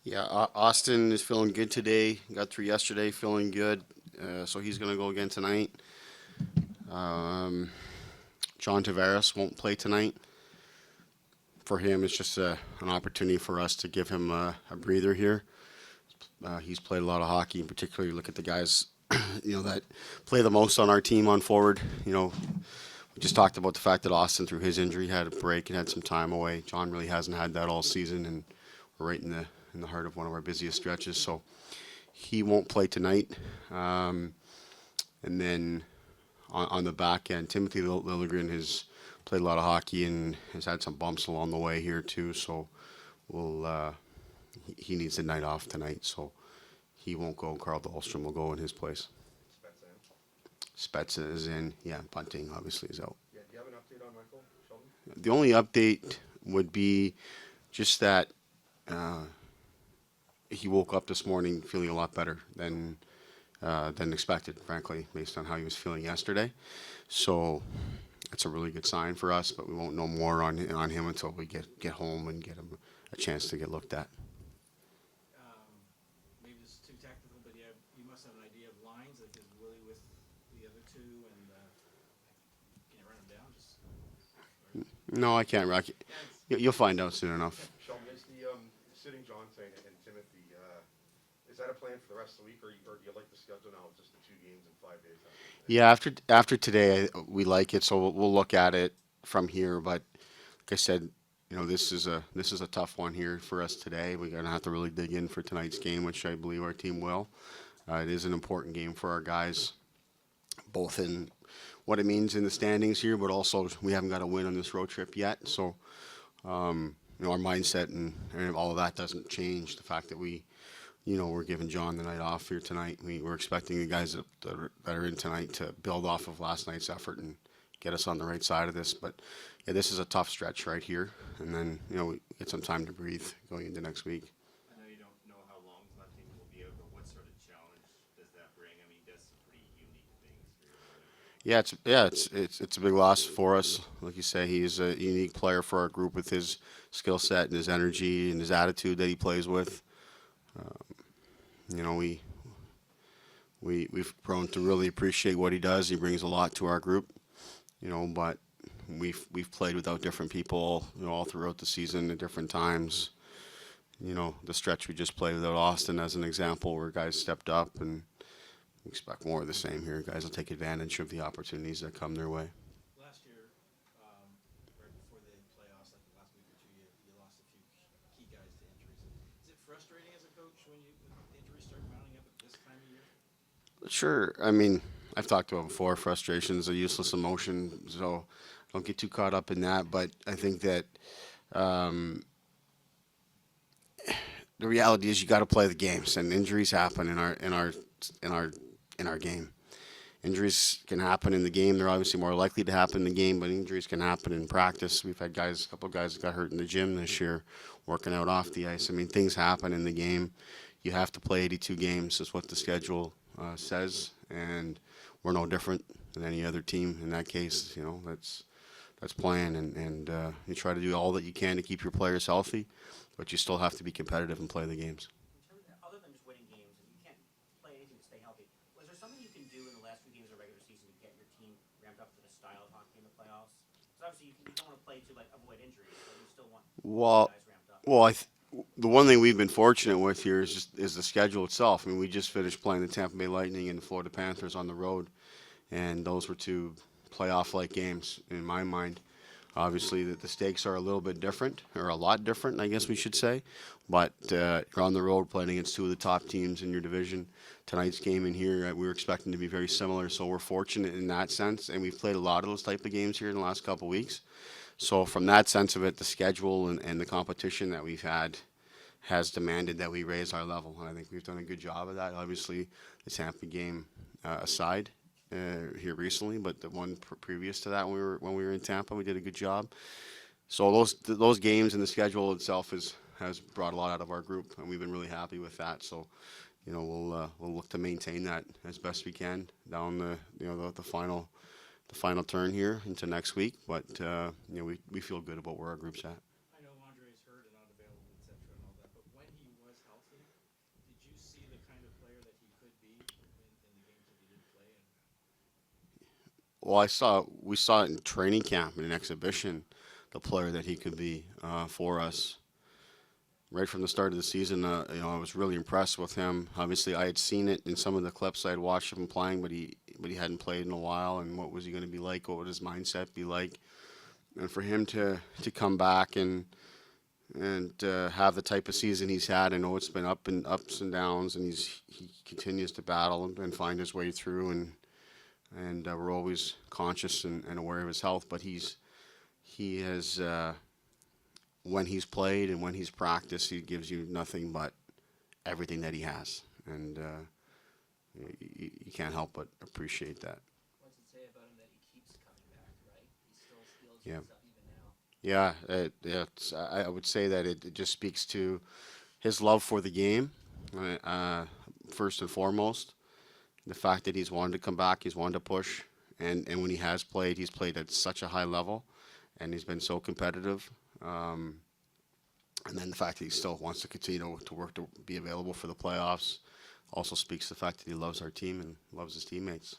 Yeah, Austin is feeling good today. Got through yesterday, feeling good. So he's going to go again tonight. Um, John Tavares won't play tonight. For him, it's just an opportunity for us to give him a breather here. He's played a lot of hockey, and particularly look at the guys, that play the most on our team on forward. We just talked about the fact that Austin, through his injury, had a break and had some time away. John really hasn't had that all season, and we're right in the heart of one of our busiest stretches. So he won't play tonight. Um, and then on the back end, Timothy Liljegren has played a lot of hockey and has had some bumps along the way here too. So we'll he needs a night off tonight. So he won't go. Carl Dahlstrom will go in his place. Spets in. Spezza is in. Yeah, Bunting obviously is out. Yeah, do you have an update on Michael Sheldon? The only update would be just that uh, he woke up this morning feeling a lot better than expected, frankly, based on how he was feeling yesterday. So it's a really good sign for us, but we won't know more on him until we get home and get him a chance to get looked at. Maybe this is too technical, but you must have an idea of lines, like is Willie with the other two, and can you run them down? Or, No, I can't, Rocky. yeah, it's, You'll find out soon enough. Sheldon, is the sitting John tonight and Timothy, is that a plan for the rest of the week, or do you like the schedule now, just the two games in 5 days after today? Yeah, after today, we like it, so we'll look at it from here. But like I said, this is a tough one here for us today. We're gonna have to really dig in for tonight's game, which I believe our team will. It is an important game for our guys, both in what it means in the standings here, but also we haven't got a win on this road trip yet. So our mindset and all of that doesn't change. The fact that we're giving John the night off here tonight. We're expecting the guys that are in tonight to build off of last night's effort and get us on the right side of this. But yeah, this is a tough stretch right here, and then we get some time to breathe going into next week. I know you don't know how long Bunting will be out, but what sort of challenge does that bring? I mean, he does some pretty unique things for your team. It's a big loss for us. Like you say, he's a unique player for our group with his skill set and his energy and his attitude that he plays with. You know, we've grown to really appreciate what he does. He brings a lot to our group. But we've played without different people, all throughout the season at different times. The stretch we just played without Austin as an example, where guys stepped up, and we expect more of the same here. Guys will take advantage of the opportunities that come their way. Last year, right before the playoffs, like the last week or two, you lost a few key guys to injuries. Is it frustrating as a coach when injuries start mounting up at this time of year? Sure. I mean, I've talked about before. Frustration is a useless emotion, so don't get too caught up in that. But I think that um, the reality is you got to play the games, and injuries happen in our in our game. Injuries can happen in the game. They're obviously more likely to happen in the game, but injuries can happen in practice. We've had a couple of guys that got hurt in the gym this year, working out off the ice. I mean, things happen in the game. You have to play 82 games, is what the schedule says, and we're no different than any other team in that case. That's playing, and you try to do all that you can to keep your players healthy, but you still have to be competitive and play the games. In terms of, other than just winning games, and you can't play anything to stay healthy, was there something you can do in the last few games of the regular season to get your team ramped up to the style of hockey in the playoffs? Because obviously you don't want to play to like avoid injuries, but you still want the Well, guys ramped up. well, the one thing we've been fortunate with here is the schedule itself. I mean, we just finished playing the Tampa Bay Lightning and the Florida Panthers on the road, and those were two playoff-like games in my mind. Obviously, the stakes are a little bit different, or a lot different, I guess we should say. But you're on the road playing against two of the top teams in your division. Tonight's game in here, we were expecting to be very similar, so we're fortunate in that sense. And we've played a lot of those type of games here in the last couple of weeks. So from that sense of it, the schedule and the competition that we've had has demanded that we raise our level, and I think we've done a good job of that. Obviously, the Tampa game aside here recently, but the one previous to that, when we were in Tampa, we did a good job. So those games and the schedule itself has brought a lot out of our group, and we've been really happy with that. So we'll look to maintain that as best we can down the final turn here into next week. But we feel good about where our group's at. I know Andre's hurt and unavailable, etc., and all that, but when he was healthy, kind of player that he could be in the games that he did play? And Well, we saw it in training camp in an exhibition, the player that he could be for us. Right from the start of the season, I was really impressed with him. Obviously, I had seen it in some of the clips I had watched of him playing, but he hadn't played in a while. And what was he going to be like? What would his mindset be like? And for him to come back and have the type of season he's had, I know it's been ups and downs, and he continues to battle and find his way through. And we're always conscious and aware of his health, but he has. When he's played and when he's practiced, he gives you nothing but everything that he has, and you can't help but appreciate that. What's it say about him that he keeps coming back, right? He still steals Yeah. stuff even now. I would say that it just speaks to his love for the game, first and foremost. The fact that he's wanted to come back, he's wanted to push, and when he has played, he's played at such a high level, and he's been so competitive. And then the fact that he still wants to continue to work to be available for the playoffs also speaks to the fact that he loves our team and loves his teammates.